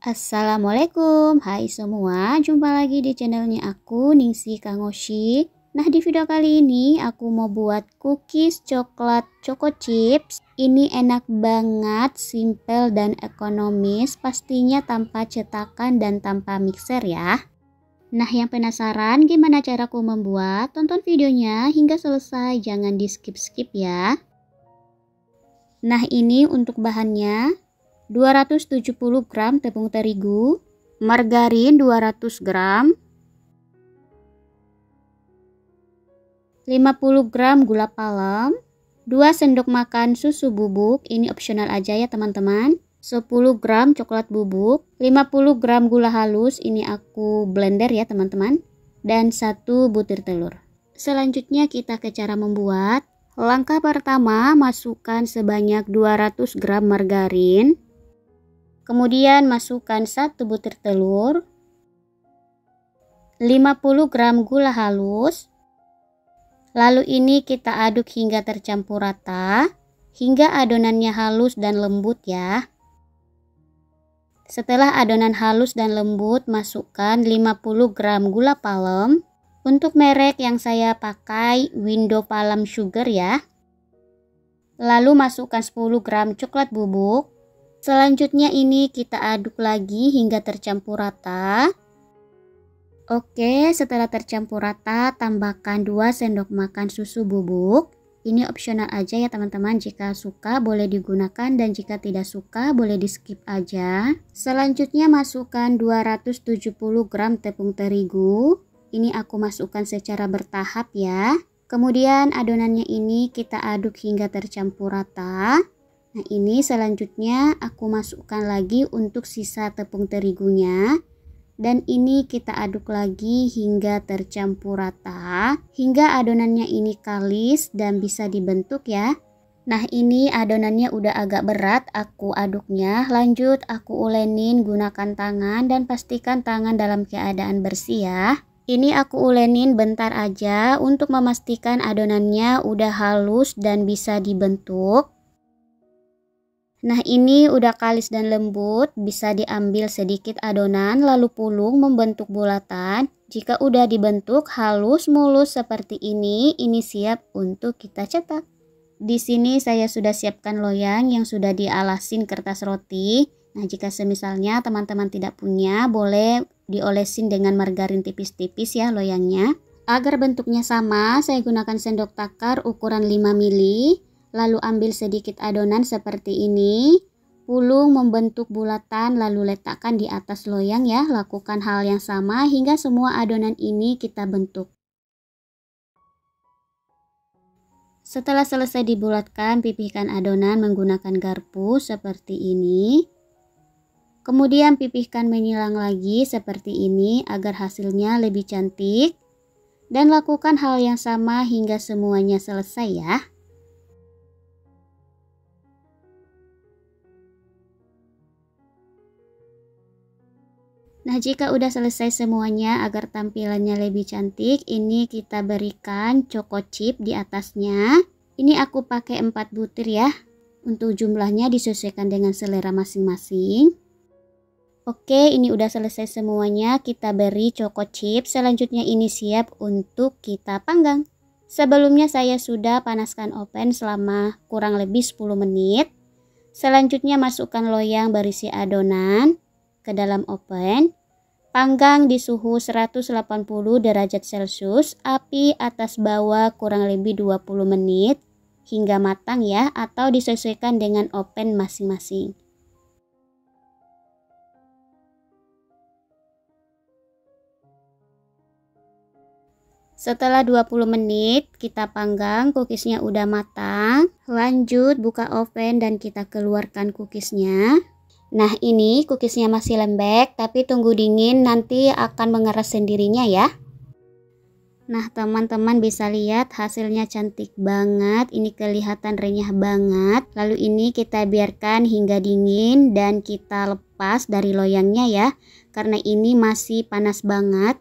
Assalamualaikum, hai semua, jumpa lagi di channelnya aku, Ningsi Kangoshi. Nah, di video kali ini aku mau buat cookies coklat choco chips. Ini enak banget, simple dan ekonomis, pastinya tanpa cetakan dan tanpa mixer ya. Nah, yang penasaran gimana caraku membuat? Tonton videonya hingga selesai, jangan di skip-skip ya. Nah, ini untuk bahannya. 270 gram tepung terigu, margarin 200 gram, 50 gram gula palem, 2 sendok makan susu bubuk, ini opsional aja ya teman-teman, 10 gram coklat bubuk, 50 gram gula halus, ini aku blender ya teman-teman, dan 1 butir telur. Selanjutnya kita ke cara membuat. Langkah pertama, masukkan sebanyak 200 gram margarin. Kemudian masukkan 1 butir telur, 50 gram gula halus. Lalu ini kita aduk hingga tercampur rata, hingga adonannya halus dan lembut ya. Setelah adonan halus dan lembut, masukkan 50 gram gula palem. Untuk merek yang saya pakai Window Palm Sugar ya. Lalu masukkan 10 gram coklat bubuk. Selanjutnya ini kita aduk lagi hingga tercampur rata. Oke, setelah tercampur rata, tambahkan 2 sendok makan susu bubuk. Ini opsional aja ya teman-teman, jika suka boleh digunakan dan jika tidak suka boleh di skip aja. Selanjutnya masukkan 270 gram tepung terigu. Ini aku masukkan secara bertahap ya. Kemudian adonannya ini kita aduk hingga tercampur rata. Nah, ini selanjutnya aku masukkan lagi untuk sisa tepung terigunya. Dan ini kita aduk lagi hingga tercampur rata, hingga adonannya ini kalis dan bisa dibentuk ya. Nah, ini adonannya udah agak berat aku aduknya. Lanjut aku ulenin gunakan tangan dan pastikan tangan dalam keadaan bersih ya. Ini aku ulenin bentar aja untuk memastikan adonannya udah halus dan bisa dibentuk. Nah, ini udah kalis dan lembut, bisa diambil sedikit adonan lalu pulung membentuk bulatan. Jika udah dibentuk halus mulus seperti ini siap untuk kita cetak. Di sini saya sudah siapkan loyang yang sudah dialasin kertas roti. Nah, jika semisalnya teman-teman tidak punya, boleh diolesin dengan margarin tipis-tipis ya loyangnya. Agar bentuknya sama, saya gunakan sendok takar ukuran 5 ml. Lalu ambil sedikit adonan seperti ini, pulung membentuk bulatan lalu letakkan di atas loyang ya. Lakukan hal yang sama hingga semua adonan ini kita bentuk. Setelah selesai dibulatkan, pipihkan adonan menggunakan garpu seperti ini. Kemudian pipihkan menyilang lagi seperti ini agar hasilnya lebih cantik. Dan lakukan hal yang sama hingga semuanya selesai ya. Nah, jika udah selesai semuanya agar tampilannya lebih cantik, ini kita berikan choco chip di atasnya. Ini aku pakai 4 butir ya. Untuk jumlahnya disesuaikan dengan selera masing-masing. Oke, ini udah selesai semuanya, kita beri choco chip. Selanjutnya ini siap untuk kita panggang. Sebelumnya saya sudah panaskan oven selama kurang lebih 10 menit. Selanjutnya masukkan loyang berisi adonan ke dalam oven. Panggang di suhu 180 derajat Celcius, api atas bawah kurang lebih 20 menit hingga matang ya, atau disesuaikan dengan oven masing-masing. Setelah 20 menit kita panggang, cookiesnya udah matang. Lanjut buka oven dan kita keluarkan cookiesnya. Nah, ini cookiesnya masih lembek, tapi tunggu dingin nanti akan mengeras sendirinya ya. Nah, teman-teman bisa lihat hasilnya cantik banget. Ini kelihatan renyah banget. Lalu ini kita biarkan hingga dingin dan kita lepas dari loyangnya ya. Karena ini masih panas banget.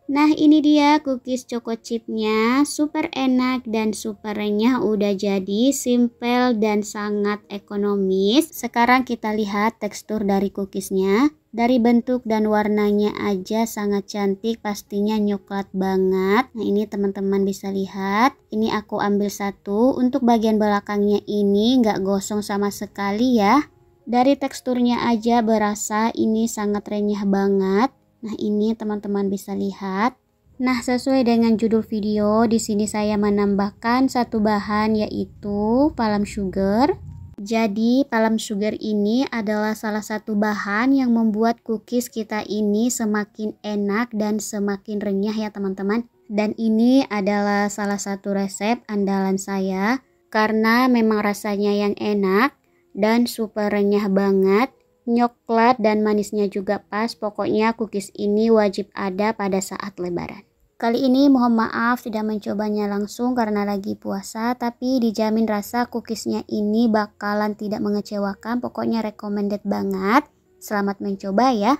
Nah, ini dia cookies choco chipnya, super enak dan super renyah, udah jadi, simple dan sangat ekonomis. Sekarang kita lihat tekstur dari cookiesnya. Dari bentuk dan warnanya aja sangat cantik, pastinya coklat banget. Nah, ini teman-teman bisa lihat. Ini aku ambil satu, untuk bagian belakangnya ini nggak gosong sama sekali ya. Dari teksturnya aja berasa ini sangat renyah banget. Nah, ini teman-teman bisa lihat. Nah, sesuai dengan judul video, di sini saya menambahkan satu bahan yaitu palm sugar. Jadi, palm sugar ini adalah salah satu bahan yang membuat cookies kita ini semakin enak dan semakin renyah ya teman-teman. Dan ini adalah salah satu resep andalan saya karena memang rasanya yang enak dan super renyah banget. Coklat dan manisnya juga pas, pokoknya cookies ini wajib ada pada saat lebaran. Kali ini mohon maaf tidak mencobanya langsung karena lagi puasa, tapi dijamin rasa cookiesnya ini bakalan tidak mengecewakan, pokoknya recommended banget. Selamat mencoba ya.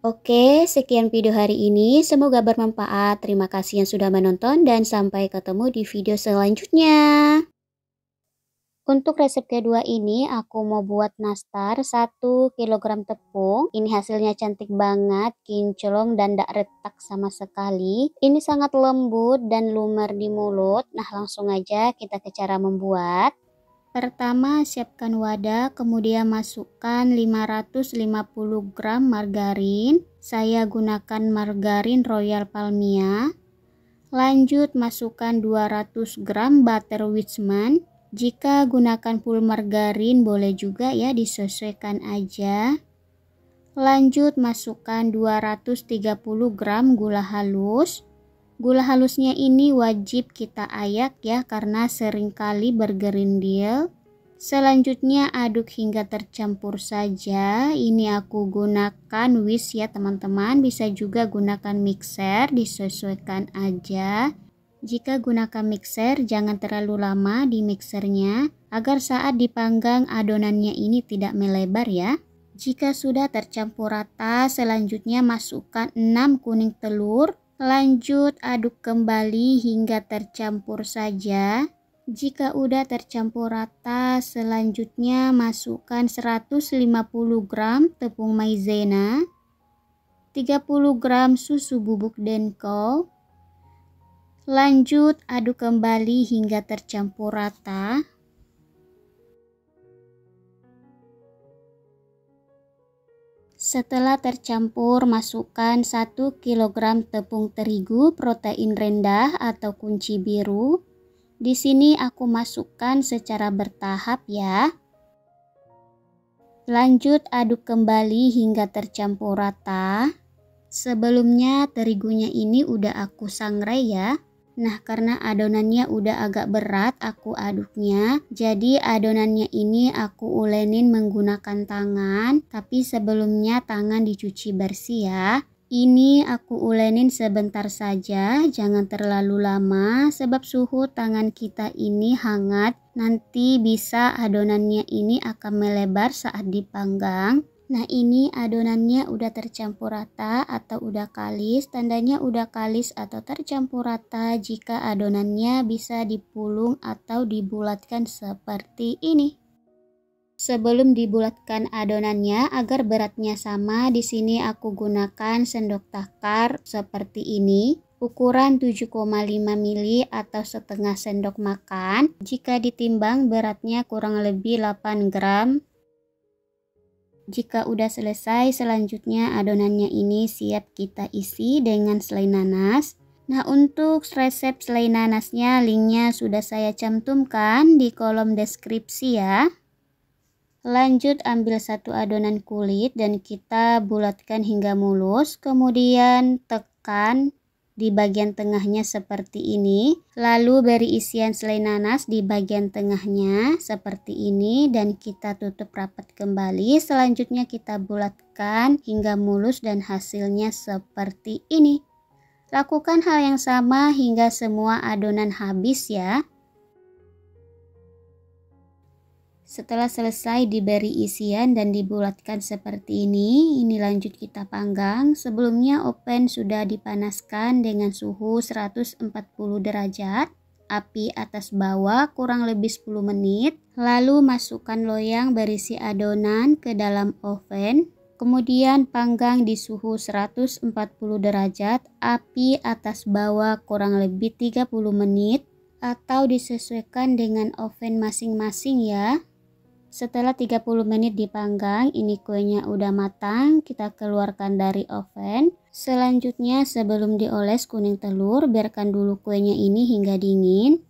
Oke, sekian video hari ini, semoga bermanfaat. Terima kasih yang sudah menonton dan sampai ketemu di video selanjutnya. Untuk resep kedua ini aku mau buat nastar 1 kg tepung. Ini hasilnya cantik banget, kinclong dan gak retak sama sekali. Ini sangat lembut dan lumer di mulut. Nah, langsung aja kita ke cara membuat. Pertama, siapkan wadah, kemudian masukkan 550 gram margarin. Saya gunakan margarin Royal Palmia. Lanjut masukkan 200 gram butter Wishman. Jika gunakan full margarin boleh juga ya, disesuaikan aja. Lanjut masukkan 230 gram gula halus. Gula halusnya ini wajib kita ayak ya karena seringkali bergerindil. Selanjutnya aduk hingga tercampur saja. Ini aku gunakan whisk ya teman-teman, bisa juga gunakan mixer, disesuaikan aja. Jika gunakan mixer, jangan terlalu lama di mixernya agar saat dipanggang adonannya ini tidak melebar ya. Jika sudah tercampur rata, selanjutnya masukkan 6 kuning telur. Lanjut aduk kembali hingga tercampur saja. Jika udah tercampur rata, selanjutnya masukkan 150 gram tepung maizena, 30 gram susu bubuk denko. Lanjut aduk kembali hingga tercampur rata. Setelah tercampur, masukkan 1 kg tepung terigu protein rendah atau kunci biru. Di sini aku masukkan secara bertahap ya. Lanjut aduk kembali hingga tercampur rata. Sebelumnya terigunya ini udah aku sangrai ya. Nah, karena adonannya udah agak berat aku aduknya, jadi adonannya ini aku ulenin menggunakan tangan, tapi sebelumnya tangan dicuci bersih ya. Ini aku ulenin sebentar saja, jangan terlalu lama sebab suhu tangan kita ini hangat, nanti bisa adonannya ini akan melebar saat dipanggang. Nah, ini adonannya udah tercampur rata atau udah kalis. Tandanya udah kalis atau tercampur rata jika adonannya bisa dipulung atau dibulatkan seperti ini. Sebelum dibulatkan adonannya agar beratnya sama, di sini aku gunakan sendok takar seperti ini. Ukuran 7,5 ml atau setengah sendok makan. Jika ditimbang beratnya kurang lebih 8 gram. Jika udah selesai, selanjutnya adonannya ini siap kita isi dengan selai nanas. Nah, untuk resep selai nanasnya linknya sudah saya cantumkan di kolom deskripsi ya. Lanjut ambil satu adonan kulit dan kita bulatkan hingga mulus, kemudian tekan di bagian tengahnya seperti ini, lalu beri isian selai nanas di bagian tengahnya seperti ini dan kita tutup rapat kembali. Selanjutnya kita bulatkan hingga mulus dan hasilnya seperti ini. Lakukan hal yang sama hingga semua adonan habis ya. Setelah selesai diberi isian dan dibulatkan seperti ini lanjut kita panggang. Sebelumnya oven sudah dipanaskan dengan suhu 140 derajat. Api atas bawah kurang lebih 10 menit. Lalu masukkan loyang berisi adonan ke dalam oven. Kemudian panggang di suhu 140 derajat. Api atas bawah kurang lebih 30 menit. Atau disesuaikan dengan oven masing-masing ya. Setelah 30 menit dipanggang, ini kuenya udah matang, kita keluarkan dari oven. Selanjutnya sebelum dioles kuning telur, biarkan dulu kuenya ini hingga dingin.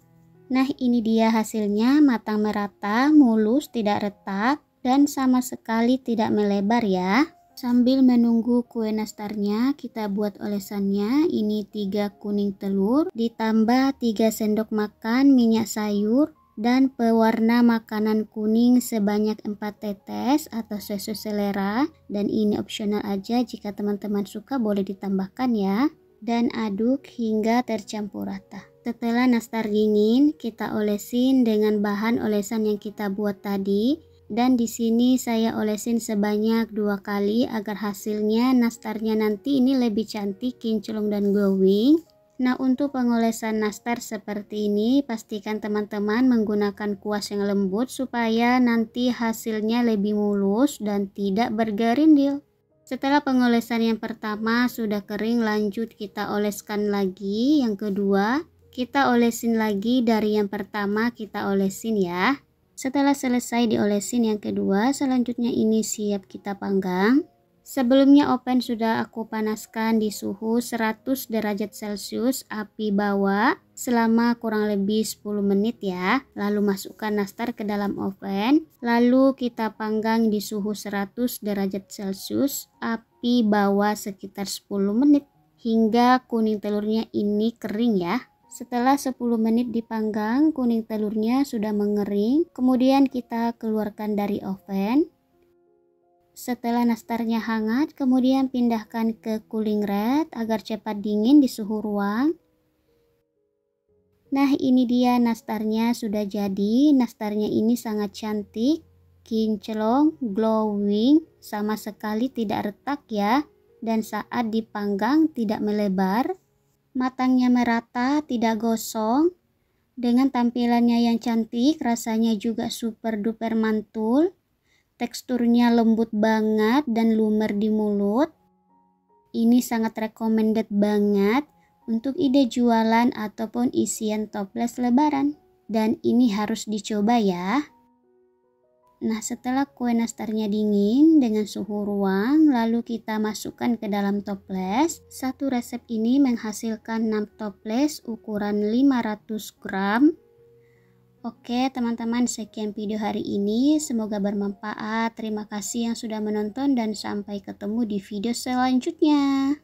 Nah, ini dia hasilnya, matang merata, mulus, tidak retak, dan sama sekali tidak melebar ya. Sambil menunggu kue nastarnya, kita buat olesannya. Ini 3 kuning telur, ditambah 3 sendok makan minyak sayur, dan pewarna makanan kuning sebanyak 4 tetes atau sesuai selera, dan ini opsional aja, jika teman-teman suka boleh ditambahkan ya. Dan aduk hingga tercampur rata. Setelah nastar dingin, kita olesin dengan bahan olesan yang kita buat tadi, dan di sini saya olesin sebanyak 2 kali agar hasilnya nastarnya nanti ini lebih cantik, kinclong dan glowing. Nah, untuk pengolesan nastar seperti ini, pastikan teman-teman menggunakan kuas yang lembut supaya nanti hasilnya lebih mulus dan tidak bergerindil. Setelah pengolesan yang pertama sudah kering, lanjut kita oleskan lagi. Yang kedua, kita olesin lagi dari yang pertama kita olesin ya. Setelah selesai diolesin yang kedua, selanjutnya ini siap kita panggang. Sebelumnya oven sudah aku panaskan di suhu 100 derajat Celcius api bawah selama kurang lebih 10 menit ya. Lalu masukkan nastar ke dalam oven. Lalu kita panggang di suhu 100 derajat Celcius api bawah sekitar 10 menit hingga kuning telurnya ini kering ya. Setelah 10 menit dipanggang, kuning telurnya sudah mengering. Kemudian kita keluarkan dari oven. Setelah nastarnya hangat, kemudian pindahkan ke cooling rack agar cepat dingin di suhu ruang. Nah, ini dia nastarnya sudah jadi. Nastarnya ini sangat cantik, kinclong, glowing, sama sekali tidak retak ya. Dan saat dipanggang tidak melebar. Matangnya merata, tidak gosong. Dengan tampilannya yang cantik, rasanya juga super duper mantul. Teksturnya lembut banget dan lumer di mulut. Ini sangat recommended banget untuk ide jualan ataupun isian toples lebaran. Dan ini harus dicoba ya. Nah, setelah kue nastarnya dingin dengan suhu ruang, lalu kita masukkan ke dalam toples. Satu resep ini menghasilkan 6 toples ukuran 500 gram. Oke teman-teman, sekian video hari ini, semoga bermanfaat. Terima kasih yang sudah menonton dan sampai ketemu di video selanjutnya.